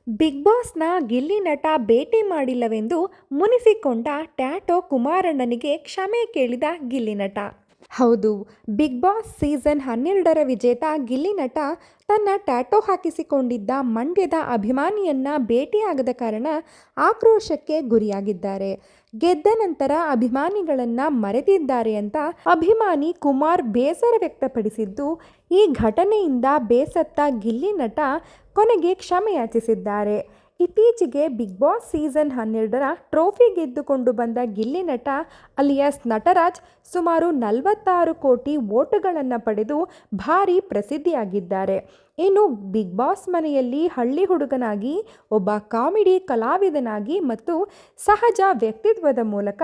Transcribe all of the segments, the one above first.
Big ಬಾಸ್ನ Gilli ನಟ ಭೇಟಿ ಮಾಡಿಲ್ಲವೆಂದು ಮುನಿಸಿಕೊಂಡ tattoo ಕುಮಾರಣ್ಣನಿಗೆ ಕ್ಷಮೆ ಕೇಳಿದ ಗಿಲ್ಲಿ ನಟ. ಹೌದು, ಬಿಗ್ ಬಾಸ್ ಸೀಸನ್ 12ರ ವಿಜೇತ ಗಿಲ್ಲಿ ನಟ ತನ್ನ ಟ್ಯಾಟೋ ಹಾಕಿಸಿಕೊಂಡಿದ್ದ ಮಂಡ್ಯದ ಅಭಿಮಾನಿಯನ್ನ ಭೇಟಿಯಾಗದ ಕಾರಣ ಆಕ್ರೋಶಕ್ಕೆ ಗುರಿಯಾಗಿದ್ದಾರೆ. ಗೆದ್ದ ನಂತರ ಅಭಿಮಾನಿಗಳನ್ನ ಮರೆತಿದ್ದಾರೆ ಅಂತ ಅಭಿಮಾನಿ ಕುಮಾರ್ ಬೇಸರ ವ್ಯಕ್ತಪಡಿಸಿದ್ದು, ಈ ಘಟನೆಯಿಂದ ಬೇಸತ್ತ ಗಿಲ್ಲಿ ನಟ ಕೊನೆಗೆ ಕ್ಷಮೆಯಾಚಿಸಿದ್ದಾರೆ. ಇತ್ತೀಚೆಗೆ ಬಿಗ್ ಬಾಸ್ ಸೀಸನ್ 12ರ ಟ್ರೋಫಿ ಗೆದ್ದುಕೊಂಡು ಬಂದ ಗಿಲ್ಲಿ ನಟ ಅಲಿಯಾಸ್ ನಟರಾಜ್ ಸುಮಾರು 46 ಕೋಟಿ ವೋಟುಗಳನ್ನು ಪಡೆದು ಭಾರೀ ಪ್ರಸಿದ್ಧಿಯಾಗಿದ್ದಾರೆ. ಇನ್ನು ಬಿಗ್ ಬಾಸ್ ಮನೆಯಲ್ಲಿ ಹಳ್ಳಿ ಹುಡುಗನಾಗಿ, ಒಬ್ಬ ಕಾಮಿಡಿ ಕಲಾವಿದನಾಗಿ ಮತ್ತು ಸಹಜ ವ್ಯಕ್ತಿತ್ವದ ಮೂಲಕ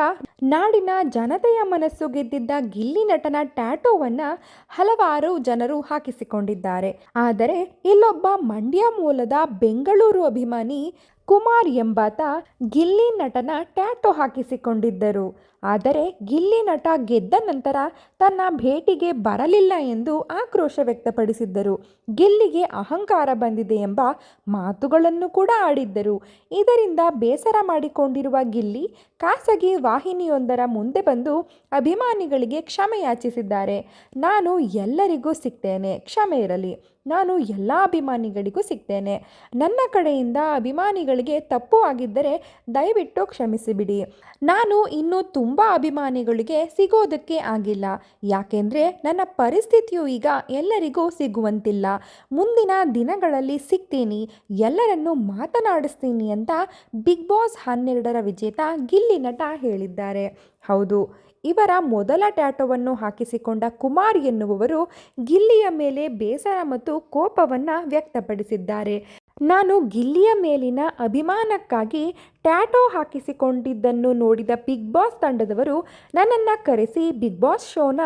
ನಾಡಿನ ಜನತೆಯ ಮನಸ್ಸು ಗೆದ್ದಿದ್ದ ಗಿಲ್ಲಿ ನಟನ ಟ್ಯಾಟೋವನ್ನು ಹಲವಾರು ಜನರು ಹಾಕಿಸಿಕೊಂಡಿದ್ದಾರೆ. ಆದರೆ ಇಲ್ಲೊಬ್ಬ ಮಂಡ್ಯ ಮೂಲದ ಬೆಂಗಳೂರು ಅಭಿಮಾನಿ ಕುಮಾರ್ ಎಂಬಾತ ಗಿಲ್ಲಿ ನಟನ ಟ್ಯಾಟೋ ಹಾಕಿಸಿಕೊಂಡಿದ್ದರು. ಆದರೆ ಗಿಲ್ಲಿ ನಟ ಗೆದ್ದ ನಂತರ ತನ್ನ ಭೇಟಿಗೆ ಬರಲಿಲ್ಲ ಎಂದು ಆಕ್ರೋಶ ವ್ಯಕ್ತಪಡಿಸಿದ್ದರು. ಗಿಲ್ಲಿಗೆ ಅಹಂಕಾರ ಬಂದಿದೆ ಎಂಬ ಮಾತುಗಳನ್ನು ಕೂಡ ಆಡಿದ್ದರು. ಇದರಿಂದ ಬೇಸರ ಮಾಡಿಕೊಂಡಿರುವ ಗಿಲ್ಲಿ ಖಾಸಗಿ ವಾಹಿನಿಯೊಂದರ ಮುಂದೆ ಬಂದು ಅಭಿಮಾನಿಗಳಿಗೆ ಕ್ಷಮೆ ಯಾಚಿಸಿದ್ದಾರೆ. ನಾನು ಎಲ್ಲರಿಗೂ ಸಿಗ್ತೇನೆ, ಕ್ಷಮೆ ಇರಲಿ. ನಾನು ಎಲ್ಲ ಅಭಿಮಾನಿಗಳಿಗೂ ಸಿಗ್ತೇನೆ. ನನ್ನ ಕಡೆಯಿಂದ ಅಭಿಮಾನಿಗಳಿಗೆ ತಪ್ಪು ಆಗಿದ್ದರೆ ದಯವಿಟ್ಟು ಕ್ಷಮಿಸಿಬಿಡಿ. ನಾನು ಇನ್ನೂ ತುಂಬ ಅಭಿಮಾನಿಗಳಿಗೆ ಸಿಗೋದಕ್ಕೆ ಆಗಿಲ್ಲ. ಯಾಕೆಂದರೆ ನನ್ನ ಪರಿಸ್ಥಿತಿಯು ಈಗ ಎಲ್ಲರಿಗೂ ಸಿಗುವಂತಿಲ್ಲ. ಮುಂದಿನ ದಿನಗಳಲ್ಲಿ ಸಿಗ್ತೀನಿ, ಎಲ್ಲರನ್ನೂ ಮಾತನಾಡಿಸ್ತೀನಿ ಅಂತ ಬಿಗ್ ಬಾಸ್ 12ರ ವಿಜೇತ ಗಿಲ್ಲಿ ನಟ ಹೇಳಿದ್ದಾರೆ. ಹೌದು, ಇವರ ಮೊದಲ ಟ್ಯಾಟೋವನ್ನು ಹಾಕಿಸಿಕೊಂಡ ಕುಮಾರ್ ಎನ್ನುವವರು ಗಿಲ್ಲಿಯ ಮೇಲೆ ಬೇಸರ ಮತ್ತು ಕೋಪವನ್ನು ವ್ಯಕ್ತಪಡಿಸಿದ್ದಾರೆ. ನಾನು ಗಿಲ್ಲಿಯ ಮೇಲಿನ ಅಭಿಮಾನಕ್ಕಾಗಿ ಟ್ಯಾಟೋ ಹಾಕಿಸಿಕೊಂಡಿದ್ದನ್ನು ನೋಡಿದ ಬಿಗ್ ಬಾಸ್ ತಂಡದವರು ನನ್ನನ್ನು ಕರೆಸಿ ಬಿಗ್ ಬಾಸ್ ಶೋನ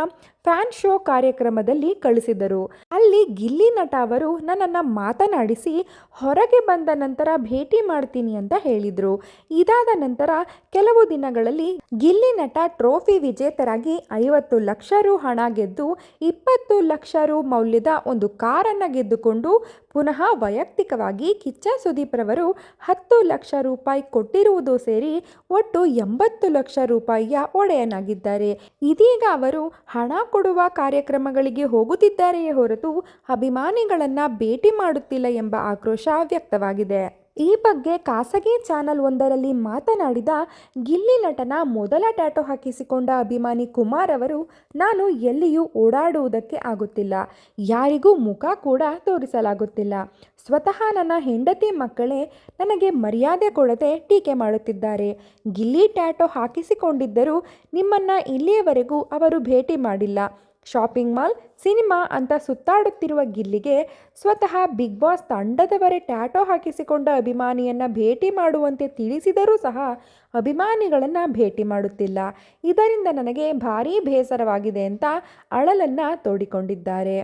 ಫ್ಯಾನ್ ಶೋ ಕಾರ್ಯಕ್ರಮದಲ್ಲಿ ಕಳಿಸಿದರು. ಅಲ್ಲಿ ಗಿಲ್ಲಿ ನಟ ಅವರು ನನ್ನನ್ನು ಮಾತನಾಡಿಸಿ ಹೊರಗೆ ಬಂದ ನಂತರ ಭೇಟಿ ಮಾಡ್ತೀನಿ ಅಂತ ಹೇಳಿದರು. ಇದಾದ ನಂತರ ಕೆಲವು ದಿನಗಳಲ್ಲಿ ಗಿಲ್ಲಿ ನಟ ಟ್ರೋಫಿ ವಿಜೇತರಾಗಿ 50 ಲಕ್ಷ ರು ಹಣ ಗೆದ್ದು 20 ಲಕ್ಷ ರು ಮೌಲ್ಯದ ಒಂದು ಕಾರನ್ನು ಗೆದ್ದುಕೊಂಡು ಪುನಃ ವೈಯಕ್ತಿಕವಾಗಿ ಕಿಚ್ಚ ಸುದೀಪ್ ರವರು 10 ಲಕ್ಷ ರೂಪಾಯಿ ಕೊಟ್ಟಿರುವುದು ಸೇರಿ ಒಟ್ಟು 80 ಲಕ್ಷ ರೂಪಾಯಿಯ ಒಡೆಯನಾಗಿದ್ದಾರೆ. ಇದೀಗ ಅವರು ಹಣ ಕೊಡುವ ಕಾರ್ಯಕ್ರಮಗಳಿಗೆ ಹೋಗುತ್ತಿದ್ದಾರೆಯೇ ಹೊರತು ಅಭಿಮಾನಿಗಳನ್ನ ಭೇಟಿ ಮಾಡುತ್ತಿಲ್ಲ ಎಂಬ ಆಕ್ರೋಶ ವ್ಯಕ್ತವಾಗಿದೆ. ಈ ಬಗ್ಗೆ ಖಾಸಗಿ ಚಾನಲ್ ಒಂದರಲ್ಲಿ ಮಾತನಾಡಿದ ಗಿಲ್ಲಿ ನಟನ ಮೊದಲ ಟ್ಯಾಟೋ ಹಾಕಿಸಿಕೊಂಡ ಅಭಿಮಾನಿ ಕುಮಾರ್ ಅವರು, ನಾನು ಎಲ್ಲಿಯೂ ಓಡಾಡುವುದಕ್ಕೆ ಆಗುತ್ತಿಲ್ಲ, ಯಾರಿಗೂ ಮುಖ ಕೂಡ ತೋರಿಸಲಾಗುತ್ತಿಲ್ಲ. ಸ್ವತಃ ನನ್ನ ಹೆಂಡತಿ ಮಕ್ಕಳೇ ನನಗೆ ಮರ್ಯಾದೆ ಕೊಡದೆ ಟೀಕೆ ಮಾಡುತ್ತಿದ್ದಾರೆ. ಗಿಲ್ಲಿ ಟ್ಯಾಟೋ ಹಾಕಿಸಿಕೊಂಡಿದ್ದರೂ ನಿಮ್ಮನ್ನು ಇಲ್ಲಿಯವರೆಗೂ ಅವರು ಭೇಟಿ ಮಾಡಿಲ್ಲ. ಶಾಪಿಂಗ್ ಮಾಲ್, ಸಿನಿಮಾ ಅಂತ ಸುತ್ತಾಡುತ್ತಿರುವ ಗಿಲ್ಲಿಗೆ ಸ್ವತಃ ಬಿಗ್ ಬಾಸ್ ತಂಡದವರೇ ಟ್ಯಾಟೋ ಹಾಕಿಸಿಕೊಂಡ ಅಭಿಮಾನಿಯನ್ನು ಭೇಟಿ ಮಾಡುವಂತೆ ತಿಳಿಸಿದರೂ ಸಹ ಅಭಿಮಾನಿಗಳನ್ನು ಭೇಟಿ ಮಾಡುತ್ತಿಲ್ಲ. ಇದರಿಂದ ನನಗೆ ಭಾರೀ ಬೇಸರವಾಗಿದೆ ಅಂತ ಅಳಲನ್ನು ತೋಡಿಕೊಂಡಿದ್ದಾರೆ.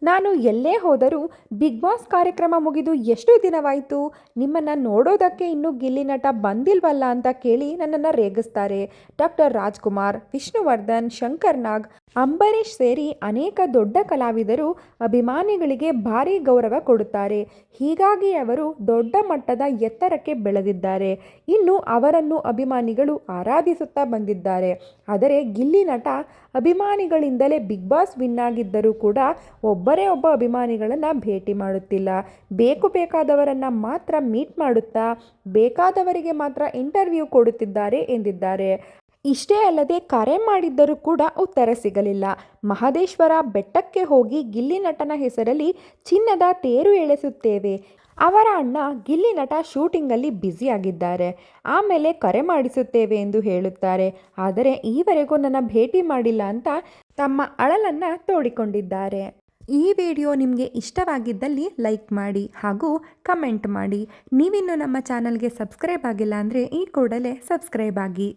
ನಾನು ಎಲ್ಲೇ ಹೋದರೂ ಬಿಗ್ ಬಾಸ್ ಕಾರ್ಯಕ್ರಮ ಮುಗಿದು ಎಷ್ಟು ದಿನವಾಯಿತು, ನಿಮ್ಮನ್ನು ನೋಡೋದಕ್ಕೆ ಇನ್ನೂ ಗಿಲ್ಲಿ ನಟ ಬಂದಿಲ್ವಲ್ಲ ಅಂತ ಕೇಳಿ ನನ್ನನ್ನು ರೇಗಿಸ್ತಾರೆ. ಡಾಕ್ಟರ್ ರಾಜ್ಕುಮಾರ್, ವಿಷ್ಣುವರ್ಧನ್, ಶಂಕರ್ ನಾಗ್, ಅಂಬರೀಷ್ ಸೇರಿ ಅನೇಕ ದೊಡ್ಡ ಕಲಾವಿದರು ಅಭಿಮಾನಿಗಳಿಗೆ ಭಾರೀ ಗೌರವ ಕೊಡುತ್ತಾರೆ. ಹೀಗಾಗಿ ಅವರು ದೊಡ್ಡ ಮಟ್ಟದ ಎತ್ತರಕ್ಕೆ ಬೆಳೆದಿದ್ದಾರೆ. ಇನ್ನು ಅವರನ್ನು ಅಭಿಮಾನಿಗಳು ಆರಾಧಿಸುತ್ತಾ ಬಂದಿದ್ದಾರೆ. ಆದರೆ ಗಿಲ್ಲಿ ನಟ ಅಭಿಮಾನಿಗಳಿಂದಲೇ ಬಿಗ್ ಬಾಸ್ ವಿನ್ ಆಗಿದ್ದರೂ ಕೂಡ ಒಬ್ಬರೇ ಒಬ್ಬ ಅಭಿಮಾನಿಗಳನ್ನು ಭೇಟಿ ಮಾಡುತ್ತಿಲ್ಲ. ಬೇಕಾದವರನ್ನು ಮಾತ್ರ ಮೀಟ್ ಮಾಡುತ್ತಾ ಬೇಕಾದವರಿಗೆ ಮಾತ್ರ ಇಂಟರ್ವ್ಯೂ ಕೊಡುತ್ತಿದ್ದಾರೆ ಎಂದಿದ್ದಾರೆ. ಇಷ್ಟೇ ಅಲ್ಲದೆ ಕರೆ ಮಾಡಿದ್ದರೂ ಕೂಡ ಉತ್ತರ ಸಿಗಲಿಲ್ಲ. ಮಹದೇಶ್ವರ ಬೆಟ್ಟಕ್ಕೆ ಹೋಗಿ ಗಿಲ್ಲಿ ನಟನ ಹೆಸರಲ್ಲಿ ಚಿನ್ನದ ತೇರು ಎಳೆಸುತ್ತೇವೆ. ಅವರ ಅಣ್ಣ ಗಿಲ್ಲಿ ನಟ ಶೂಟಿಂಗಲ್ಲಿ ಬ್ಯುಸಿಯಾಗಿದ್ದಾರೆ, ಆಮೇಲೆ ಕರೆ ಮಾಡಿಸುತ್ತೇವೆ ಎಂದು ಹೇಳುತ್ತಾರೆ. ಆದರೆ ಈವರೆಗೂ ನನ್ನ ಭೇಟಿ ಮಾಡಿಲ್ಲ ಅಂತ ತಮ್ಮ ಅಳಲನ್ನು ತೋಡಿಕೊಂಡಿದ್ದಾರೆ. ಈ ವಿಡಿಯೋ ನಿಮಗೆ ಇಷ್ಟವಾಗಿದ್ದಲ್ಲಿ ಲೈಕ್ ಮಾಡಿ ಹಾಗೂ ಕಮೆಂಟ್ ಮಾಡಿ. ನೀವಿನ್ನೂ ನಮ್ಮ ಚಾನಲ್ಗೆ ಸಬ್ಸ್ಕ್ರೈಬ್ ಆಗಿಲ್ಲ ಅಂದರೆ ಈ ಕೂಡಲೇ ಸಬ್ಸ್ಕ್ರೈಬ್ ಆಗಿ.